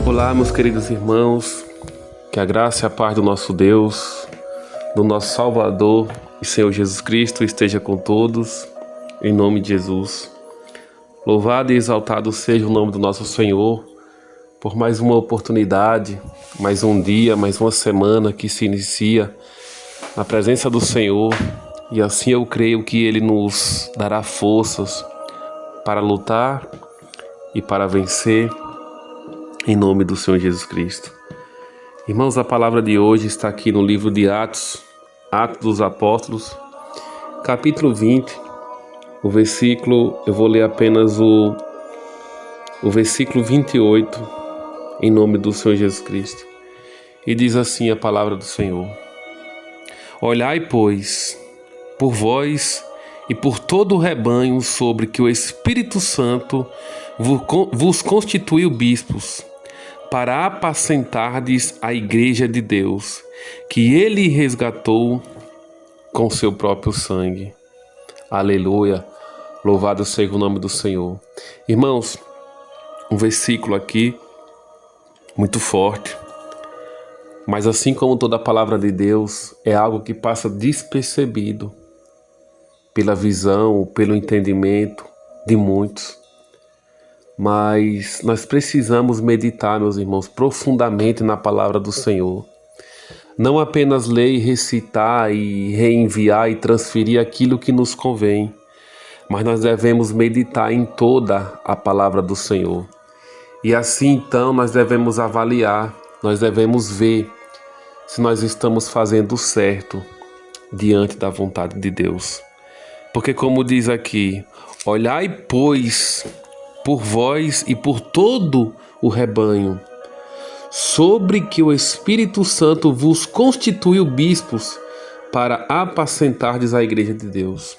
Olá, meus queridos irmãos, que a graça e a paz do nosso Deus, do nosso Salvador e Senhor Jesus Cristo esteja com todos, em nome de Jesus. Louvado e exaltado seja o nome do nosso Senhor, por mais uma oportunidade, mais um dia, mais uma semana que se inicia na presença do Senhor, e assim eu creio que Ele nos dará forças para lutar e para vencer, em nome do Senhor Jesus Cristo. Irmãos, a palavra de hoje está aqui no livro de Atos dos Apóstolos, capítulo 20, o versículo, eu vou ler apenas o versículo 28, em nome do Senhor Jesus Cristo. E diz assim a palavra do Senhor: Olhai, pois, por vós e por todo o rebanho sobre que o Espírito Santo vos constituiu bispos, para apacentardes a igreja de Deus, que Ele resgatou com seu próprio sangue. Aleluia! Louvado seja o nome do Senhor. Irmãos, um versículo aqui muito forte, mas assim como toda a palavra de Deus, é algo que passa despercebido pela visão, pelo entendimento de muitos. Mas nós precisamos meditar, meus irmãos, profundamente na palavra do Senhor. Não apenas ler e recitar e reenviar e transferir aquilo que nos convém, mas nós devemos meditar em toda a palavra do Senhor. E assim então nós devemos avaliar, nós devemos ver se nós estamos fazendo certo diante da vontade de Deus. Porque como diz aqui, olhai, pois, por vós e por todo o rebanho, sobre que o Espírito Santo vos constituiu bispos para apacentardes a igreja de Deus.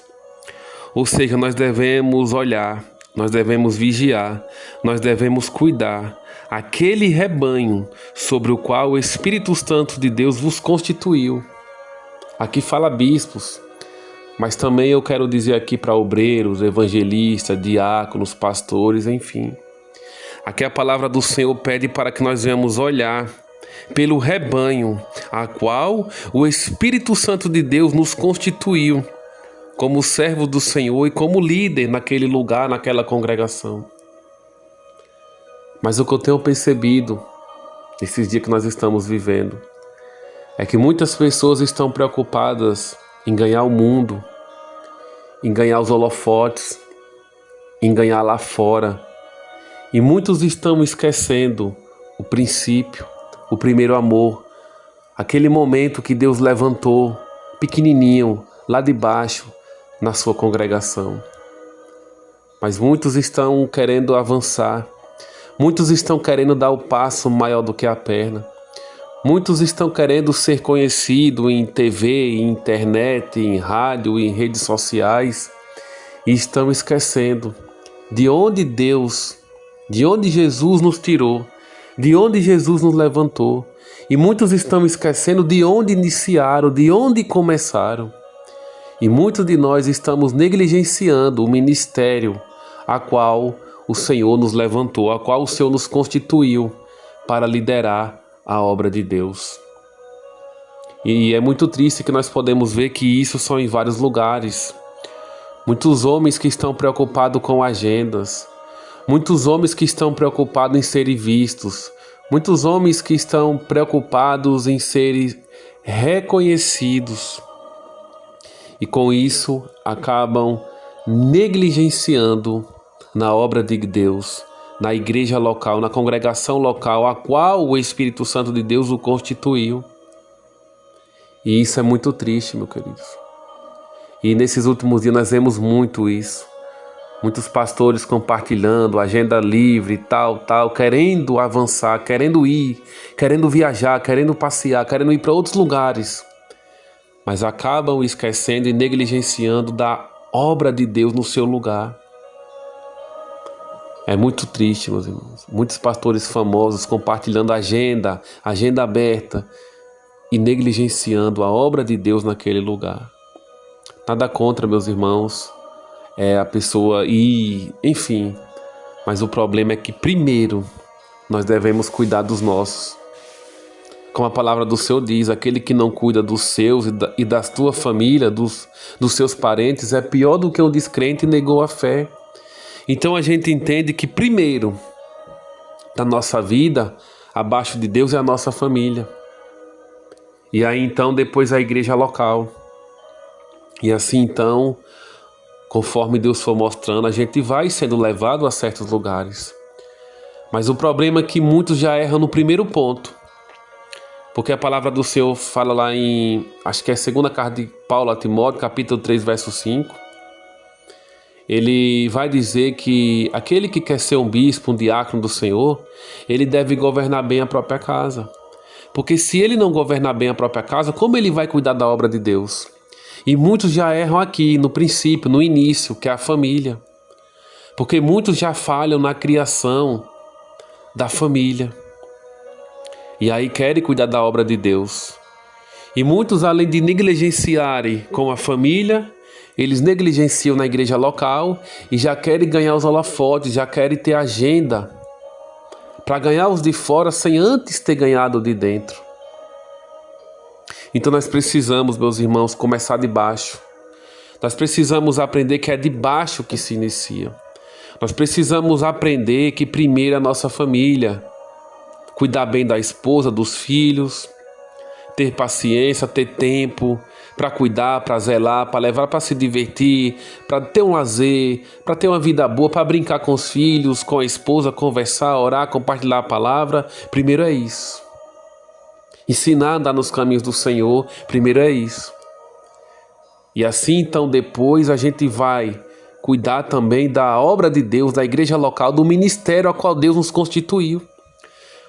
Ou seja, nós devemos olhar, nós devemos vigiar, nós devemos cuidar aquele rebanho sobre o qual o Espírito Santo de Deus vos constituiu. Aqui fala bispos, mas também eu quero dizer aqui para obreiros, evangelistas, diáconos, pastores, enfim. Aqui a palavra do Senhor pede para que nós venhamos olhar pelo rebanho, a qual o Espírito Santo de Deus nos constituiu como servo do Senhor e como líder naquele lugar, naquela congregação. Mas o que eu tenho percebido nesses dias que nós estamos vivendo é que muitas pessoas estão preocupadas em ganhar o mundo, em ganhar os holofotes, em ganhar lá fora. E muitos estão esquecendo o princípio, o primeiro amor, aquele momento que Deus levantou, pequenininho, lá de baixo, na sua congregação. Mas muitos estão querendo avançar, muitos estão querendo dar o passo maior do que a perna. Muitos estão querendo ser conhecidos em TV, em internet, em rádio, em redes sociais, e estão esquecendo de onde Jesus nos tirou, de onde Jesus nos levantou. E muitos estão esquecendo de onde iniciaram, de onde começaram. E muitos de nós estamos negligenciando o ministério a qual o Senhor nos levantou, a qual o Senhor nos constituiu para liderar a obra de Deus. E é muito triste que nós podemos ver que isso são em vários lugares. Muitos homens que estão preocupados com agendas, muitos homens que estão preocupados em serem vistos, muitos homens que estão preocupados em serem reconhecidos. E com isso acabam negligenciando na obra de Deus, na igreja local, na congregação local, a qual o Espírito Santo de Deus o constituiu. E isso é muito triste, meus queridos. E nesses últimos dias nós vemos muito isso. Muitos pastores compartilhando agenda livre, tal, querendo avançar, querendo ir, querendo viajar, querendo passear, querendo ir para outros lugares. Mas acabam esquecendo e negligenciando da obra de Deus no seu lugar. É muito triste, meus irmãos. Muitos pastores famosos compartilhando agenda aberta e negligenciando a obra de Deus naquele lugar. Nada contra, meus irmãos, a pessoa ir, enfim. Mas o problema é que primeiro nós devemos cuidar dos nossos. Como a palavra do Senhor diz, aquele que não cuida dos seus e da tua família, dos seus parentes, é pior do que um descrente e negou a fé. Então a gente entende que primeiro da nossa vida, abaixo de Deus, é a nossa família. E aí então depois a igreja local. E assim então, conforme Deus for mostrando, a gente vai sendo levado a certos lugares. Mas o problema é que muitos já erram no primeiro ponto. Porque a palavra do Senhor fala lá em, acho que é a segunda carta de Paulo a Timóteo, capítulo 3, verso 5. Ele vai dizer que aquele que quer ser um bispo, um diácono do Senhor, ele deve governar bem a própria casa. Porque se ele não governar bem a própria casa, como ele vai cuidar da obra de Deus? E muitos já erram aqui, no princípio, no início, que é a família. Porque muitos já falham na criação da família. E aí querem cuidar da obra de Deus. E muitos, além de negligenciarem com a família, eles negligenciam na igreja local e já querem ganhar os holofotes, já querem ter agenda para ganhar os de fora sem antes ter ganhado de dentro. Então nós precisamos, meus irmãos, começar de baixo. Nós precisamos aprender que é de baixo que se inicia. Nós precisamos aprender que primeiro é a nossa família. Cuidar bem da esposa, dos filhos, ter paciência, ter tempo para cuidar, para zelar, para levar para se divertir, para ter um lazer, para ter uma vida boa, para brincar com os filhos, com a esposa, conversar, orar, compartilhar a palavra. Primeiro é isso. Ensinar a andar nos caminhos do Senhor, primeiro é isso. E assim então depois a gente vai cuidar também da obra de Deus, da igreja local, do ministério ao qual Deus nos constituiu.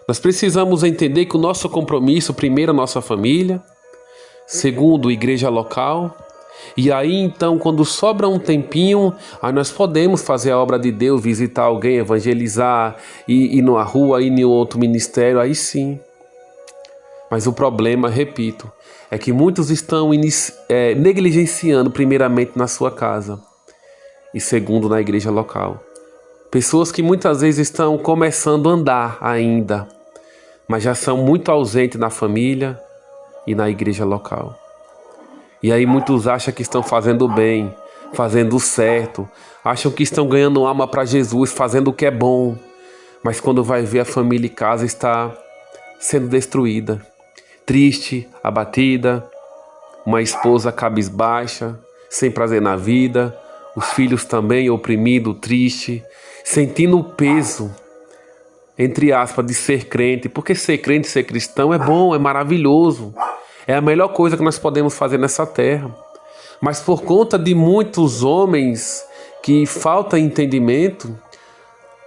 Nós precisamos entender que o nosso compromisso, primeiro, a nossa família, segundo, a igreja local, e aí então, quando sobra um tempinho, aí nós podemos fazer a obra de Deus, visitar alguém, evangelizar, ir numa rua, ir em outro ministério, aí sim. Mas o problema, repito, é que muitos estão negligenciando primeiramente na sua casa e segundo, na igreja local. Pessoas que muitas vezes estão começando a andar ainda, mas já são muito ausentes na família e na igreja local. E aí muitos acham que estão fazendo bem, fazendo o certo, acham que estão ganhando alma para Jesus, fazendo o que é bom, mas quando vai ver a família e casa está sendo destruída, triste, abatida, uma esposa cabisbaixa, sem prazer na vida, os filhos também oprimidos, tristes, sentindo o peso, entre aspas, de ser crente, porque ser crente, ser cristão é bom, é maravilhoso, é a melhor coisa que nós podemos fazer nessa terra. Mas por conta de muitos homens que falta entendimento,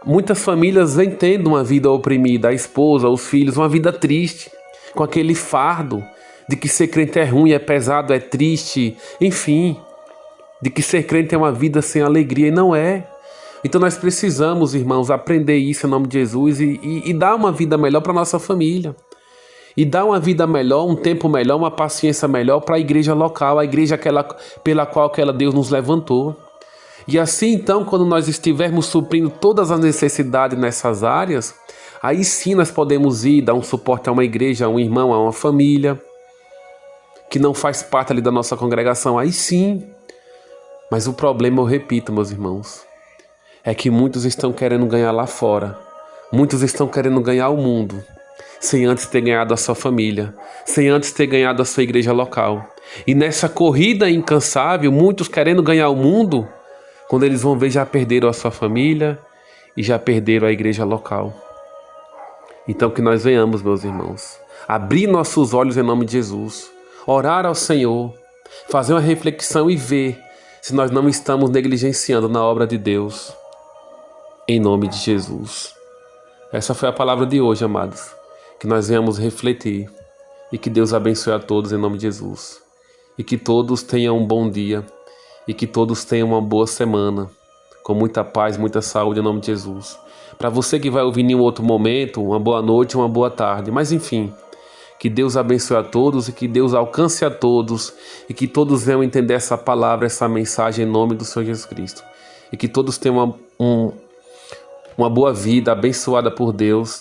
muitas famílias vêm tendo uma vida oprimida, a esposa, os filhos, uma vida triste, com aquele fardo de que ser crente é ruim, é pesado, é triste, enfim, de que ser crente é uma vida sem alegria, e não é. Então nós precisamos, irmãos, aprender isso em nome de Jesus e dar uma vida melhor para a nossa família. E dar uma vida melhor, um tempo melhor, uma paciência melhor para a igreja local, a igreja pela qual Deus nos levantou. E assim então, quando nós estivermos suprindo todas as necessidades nessas áreas, aí sim nós podemos ir dar um suporte a uma igreja, a um irmão, a uma família que não faz parte ali da nossa congregação, aí sim. Mas o problema, eu repito, meus irmãos, é que muitos estão querendo ganhar lá fora. Muitos estão querendo ganhar o mundo, sem antes ter ganhado a sua família, sem antes ter ganhado a sua igreja local. E nessa corrida incansável, muitos querendo ganhar o mundo, quando eles vão ver, já perderam a sua família e já perderam a igreja local. Então que nós venhamos, meus irmãos, abrir nossos olhos em nome de Jesus, orar ao Senhor, fazer uma reflexão e ver se nós não estamos negligenciando na obra de Deus. Em nome de Jesus. Essa foi a palavra de hoje, amados. Que nós venhamos refletir. E que Deus abençoe a todos em nome de Jesus. E que todos tenham um bom dia. E que todos tenham uma boa semana. Com muita paz, muita saúde em nome de Jesus. Para você que vai ouvir em um outro momento, uma boa noite, uma boa tarde. Mas enfim, que Deus abençoe a todos e que Deus alcance a todos. E que todos venham entender essa palavra, essa mensagem em nome do Senhor Jesus Cristo. E que todos tenham uma boa vida, abençoada por Deus.